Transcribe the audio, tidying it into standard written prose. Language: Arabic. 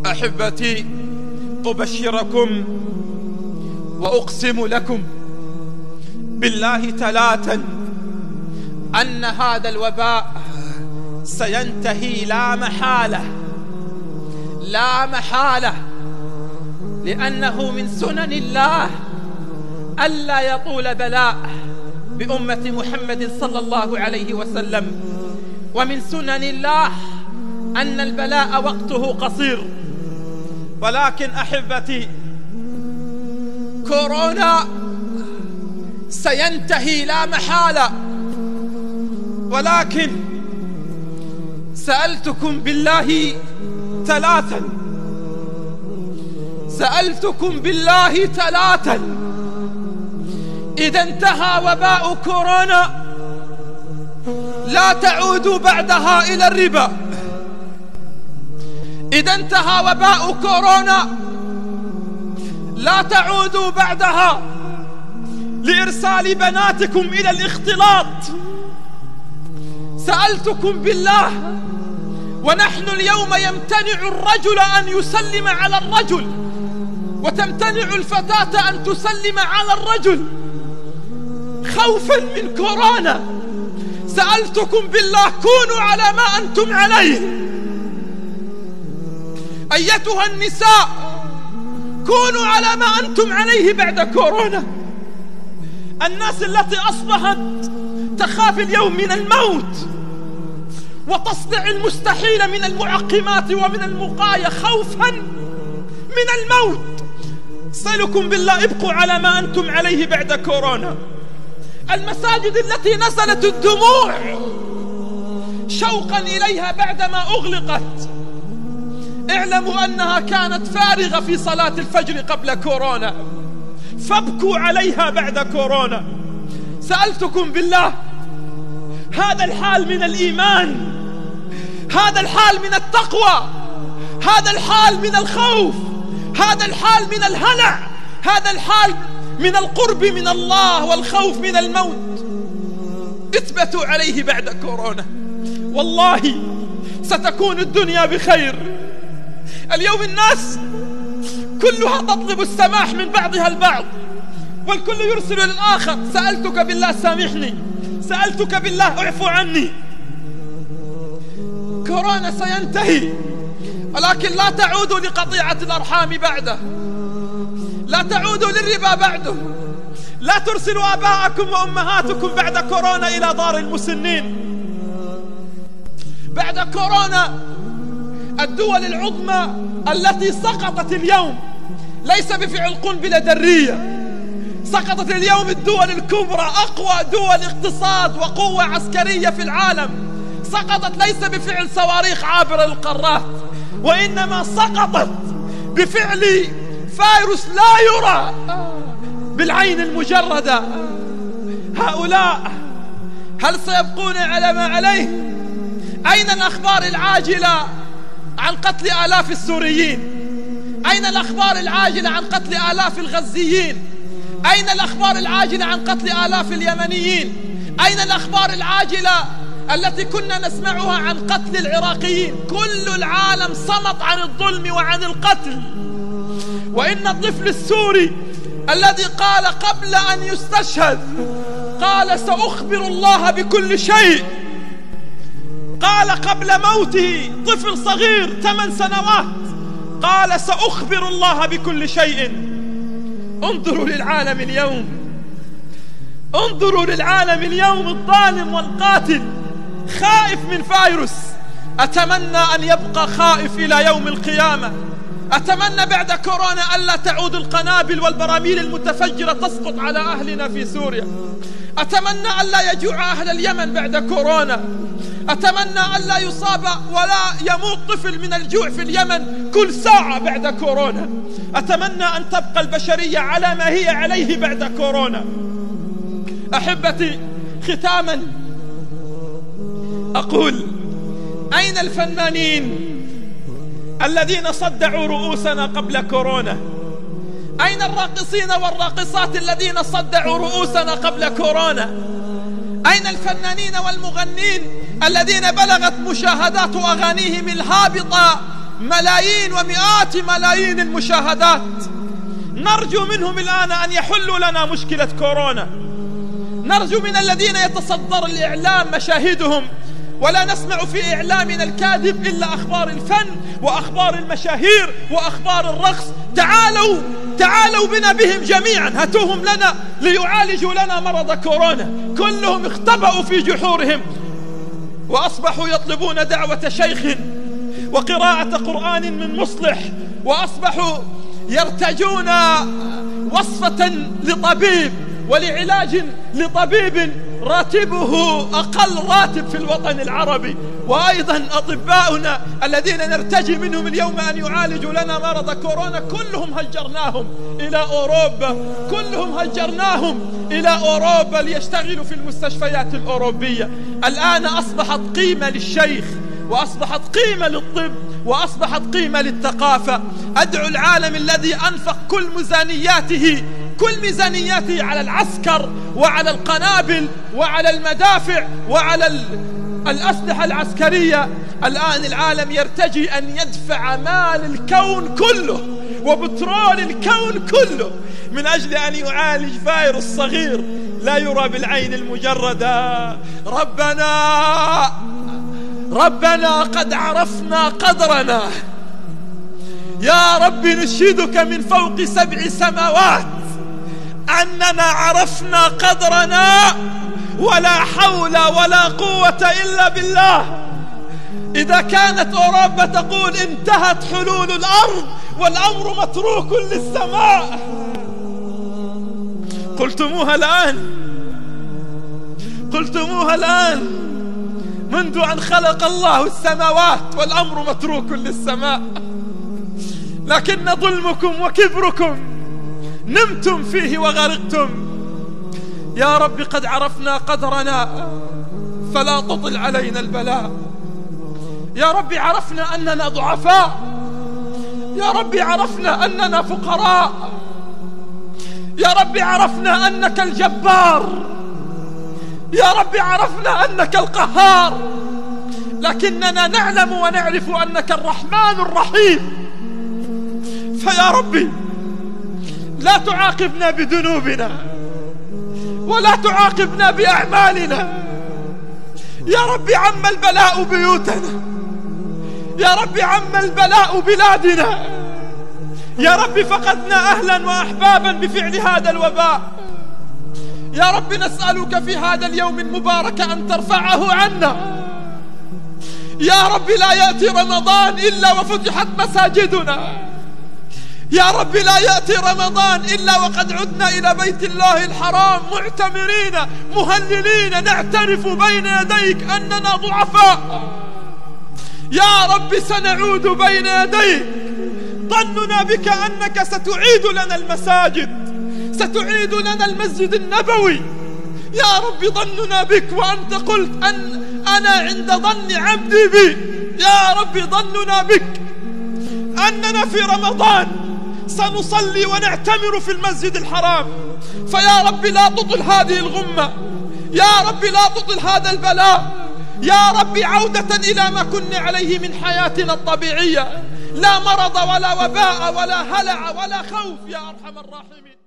أحبتي، أبشركم وأقسم لكم بالله ثلاثا أن هذا الوباء سينتهي لا محالة، لا محالة، لأنه من سنن الله ألا يطول بلاء بأمة محمد صلى الله عليه وسلم، ومن سنن الله أن البلاء وقته قصير. ولكن أحبتي، كورونا سينتهي لا محالة، ولكن سألتكم بالله ثلاثا، سألتكم بالله ثلاثا، إذا انتهى وباء كورونا لا تعودوا بعدها إلى الربا. إذا انتهى وباء كورونا لا تعودوا بعدها لإرسال بناتكم إلى الاختلاط. سألتكم بالله، ونحن اليوم يمتنع الرجل أن يسلم على الرجل، وتمتنع الفتاة أن تسلم على الرجل خوفا من كورونا. سألتكم بالله، كونوا على ما أنتم عليه. أيتها النساء، كونوا على ما أنتم عليه بعد كورونا. الناس التي أصبحت تخاف اليوم من الموت وتصنع المستحيل من المعقمات ومن الوقاية خوفا من الموت. أسألكم بالله، ابقوا على ما أنتم عليه بعد كورونا. المساجد التي نزلت الدموع شوقا إليها بعدما أغلقت، اعلموا أنها كانت فارغة في صلاة الفجر قبل كورونا، فابكوا عليها بعد كورونا. سألتكم بالله، هذا الحال من الإيمان، هذا الحال من التقوى، هذا الحال من الخوف، هذا الحال من الهلع، هذا الحال من القرب من الله والخوف من الموت، اثبتوا عليه بعد كورونا. والله ستكون الدنيا بخير. اليوم الناس كلها تطلب السماح من بعضها البعض، والكل يرسل للآخر. سألتك بالله سامحني، سألتك بالله اعفو عني. كورونا سينتهي، ولكن لا تعودوا لقطيعة الأرحام بعده، لا تعودوا للربا بعده، لا ترسلوا آباءكم وأمهاتكم بعد كورونا إلى دار المسنين. بعد كورونا الدول العظمى التي سقطت اليوم ليس بفعل قنبلة ذرية، سقطت اليوم الدول الكبرى، أقوى دول اقتصاد وقوة عسكرية في العالم، سقطت ليس بفعل صواريخ عابرة للقارات، وإنما سقطت بفعل فيروس لا يرى بالعين المجردة. هؤلاء هل سيبقون على ما عليه؟ أين الأخبار العاجلة عن قتل آلاف السوريين؟ أين الأخبار العاجلة عن قتل آلاف الغزيين؟ أين الأخبار العاجلة عن قتل آلاف اليمنيين؟ أين الأخبار العاجلة التي كنا نسمعها عن قتل العراقيين؟ كل العالم صمت عن الظلم وعن القتل. وإن الطفل السوري الذي قال قبل أن يستشهد، قال سأخبر الله بكل شيء، قال قبل موته، طفل صغير 8 سنوات، قال سأخبر الله بكل شيء. انظروا للعالم اليوم، انظروا للعالم اليوم الظالم والقاتل، خائف من فيروس. أتمنى أن يبقى خائف إلى يوم القيامة. أتمنى بعد كورونا ألا تعود القنابل والبراميل المتفجرة تسقط على أهلنا في سوريا. أتمنى ألا يجوع أهل اليمن بعد كورونا. أتمنى ألا يصاب ولا يموت طفل من الجوع في اليمن كل ساعة بعد كورونا. أتمنى أن تبقى البشرية على ما هي عليه بعد كورونا. أحبتي، ختاما أقول: أين الفنانين الذين صدعوا رؤوسنا قبل كورونا؟ أين الراقصين والراقصات الذين صدعوا رؤوسنا قبل كورونا؟ أين الفنانين والمغنين الذين بلغت مشاهدات أغانيهم الهابطة ملايين ومئات ملايين المشاهدات. نرجو منهم الآن أن يحلوا لنا مشكلة كورونا. نرجو من الذين يتصدر الإعلام مشاهدهم، ولا نسمع في إعلامنا الكاذب إلا أخبار الفن وأخبار المشاهير وأخبار الرقص. تعالوا بنا بهم جميعا، هاتوهم لنا ليعالجوا لنا مرض كورونا. كلهم اختبأوا في جحورهم وأصبحوا يطلبون دعوة شيخ وقراءة قرآن من مصلح، وأصبحوا يرتجون وصفة لطبيب ولعلاج لطبيب راتبه أقل راتب في الوطن العربي. وأيضا أطباؤنا الذين نرتجي منهم اليوم أن يعالجوا لنا مرض كورونا كلهم هجرناهم إلى أوروبا، كلهم هجرناهم إلى أوروبا ليشتغلوا في المستشفيات الأوروبية. الآن أصبحت قيمة للشيخ، وأصبحت قيمة للطب، وأصبحت قيمة للثقافة. أدعو العالم الذي أنفق كل ميزانياته على العسكر وعلى القنابل وعلى المدافع وعلى الأسلحة العسكرية، الآن العالم يرتجي أن يدفع مال الكون كله وبترول الكون كله من أجل أن يعالج فيروس صغير لا يرى بالعين المجردة. ربنا قد عرفنا قدرنا، يا رب نشهدك من فوق 7 سماوات أننا عرفنا قدرنا، ولا حول ولا قوة إلا بالله. إذا كانت أوروبا تقول انتهت حلول الأرض والأمر متروك للسماء، قلتموها الآن منذ أن خلق الله السماوات والأمر متروك للسماء. لكن ظلمكم وكبركم نمتم فيه وغرقتم. يا رب قد عرفنا قدرنا فلا تطل علينا البلاء. يا رب عرفنا أننا ضعفاء، يا رب عرفنا أننا فقراء، يا رب عرفنا أنك الجبار، يا رب عرفنا أنك القهار، لكننا نعلم ونعرف أنك الرحمن الرحيم. فيا ربي لا تعاقبنا بذنوبنا ولا تعاقبنا بأعمالنا. يا رب عم البلاء بيوتنا، يا رب عم البلاء بلادنا، يا رب فقدنا أهلا وأحبابا بفعل هذا الوباء. يا رب نسألك في هذا اليوم المبارك أن ترفعه عنا. يا رب لا يأتي رمضان إلا وفتحت مساجدنا، يا رب لا يأتي رمضان إلا وقد عدنا إلى بيت الله الحرام معتمرين مهللين نعترف بين يديك أننا ضعفاء. يا رب سنعود بين يديك، ظننا بك أنك ستعيد لنا المساجد، ستعيد لنا المسجد النبوي. يا رب ظننا بك، وأنت قلت أن أنا عند ظن عبدي بي. يا رب ظننا بك أننا في رمضان سنصلي ونعتمر في المسجد الحرام. فيا رب لا تطل هذه الغمة، يا رب لا تطل هذا البلاء، يا رب عودة إلى ما كنا عليه من حياتنا الطبيعية، لا مرض ولا وباء ولا هلع ولا خوف يا أرحم الراحمين.